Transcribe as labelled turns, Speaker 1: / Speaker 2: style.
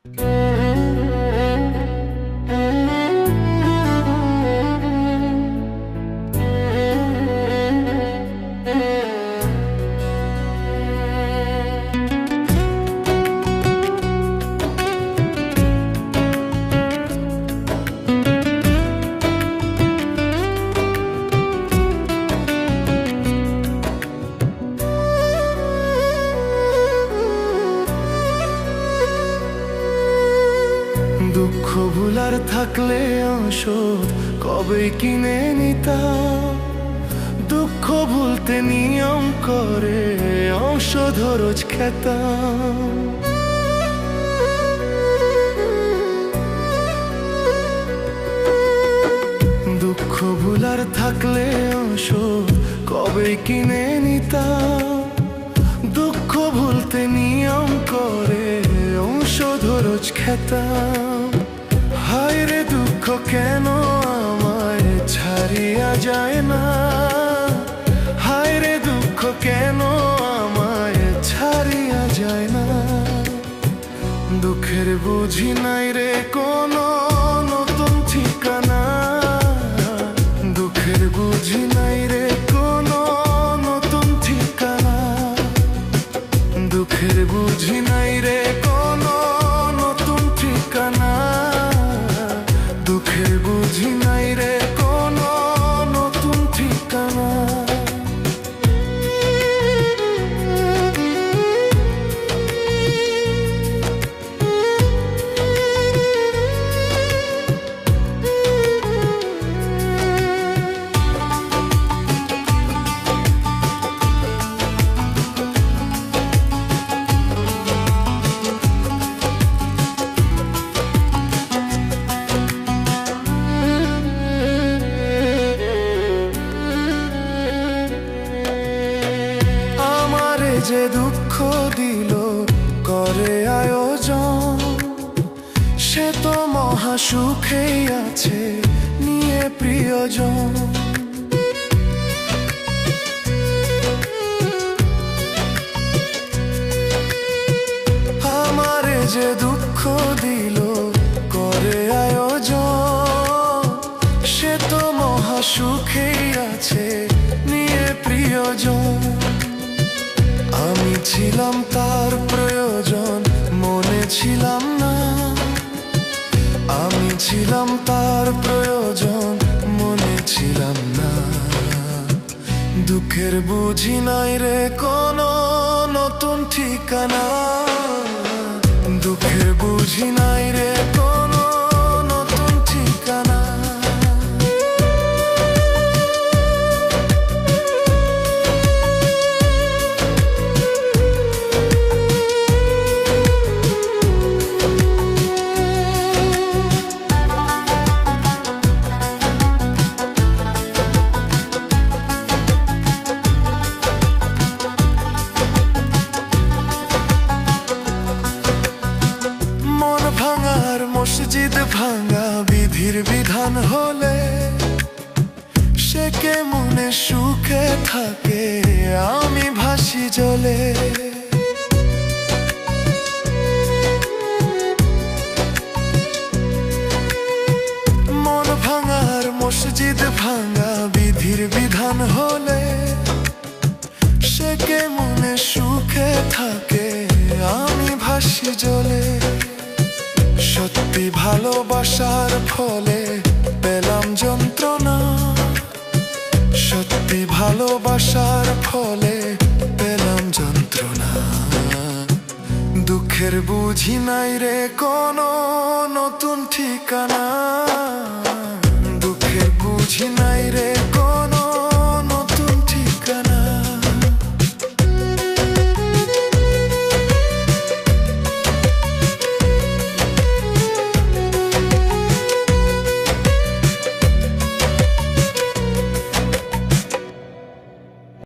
Speaker 1: দুঃখ ভুলার থাকলে ঔষধ কবে কিনে নিতাম। দুঃখ ভুলতে নিয়ম করে ঔষধ রোজ খেতাম। দুঃখ ভুলার থাকলে ঔষধ কবে কিনে নিতাম। দুঃখ ভুলতে নিয়ম করে ঔষধ রোজ খেতাম। হায় রে দুঃখ কেন আমায় ছাড়িয়া যায় না। হায় রে দুঃখ কেন আমায় ছাড়িয়া যায় না। দুঃখের বুঝি নাই রে কোনো নতুন ঠিকানা। দুঃখের বুঝি নাই রে কোনো নতুন ঠিকানা। দুঃখের বুঝি নাই রে কোনো নতুন ঠিকানা। দুঃখের বুঝি নাই রে কোনো নতুন ঠিকানা। যে দুঃখ দিল করে আয়োজন, সে তো মহা সুখেই আছে নিয়ে প্রিয়জন। আমারে যে দুঃখ দিল করে আয়োজন, সে তো মহা সুখেই আছে নিয়ে প্রিয়জন। আমি ছিলাম তার প্রয়োজন মনে ছিলাম না। আমি ছিলাম তার প্রয়োজন মনে ছিলাম না। দুঃখের বুঝি নাই রে কোনো নতুন ঠিকানা। দুঃখের বুঝি নাই রে কোনো নতুন ঠিকানা। মসজিদ ভাঙা বিধির বিধান হলে সে কে মনে সুখে থাকে আমি ভাসি জলে। মন ভাঙার মসজিদ ভাঙা বিধির বিধান হলে সে কে মনে সুখে থাকে আমি ভাসি জলে। সত্যি ভালোবাসার ফলে পেলাম যন্ত্রণা। সত্যি ভালোবাসার ফলে পেলাম যন্ত্রণা। দুঃখের বুঝি নাই রে কোনো নতুন ঠিকানা। দুঃখের বুঝি নাই রে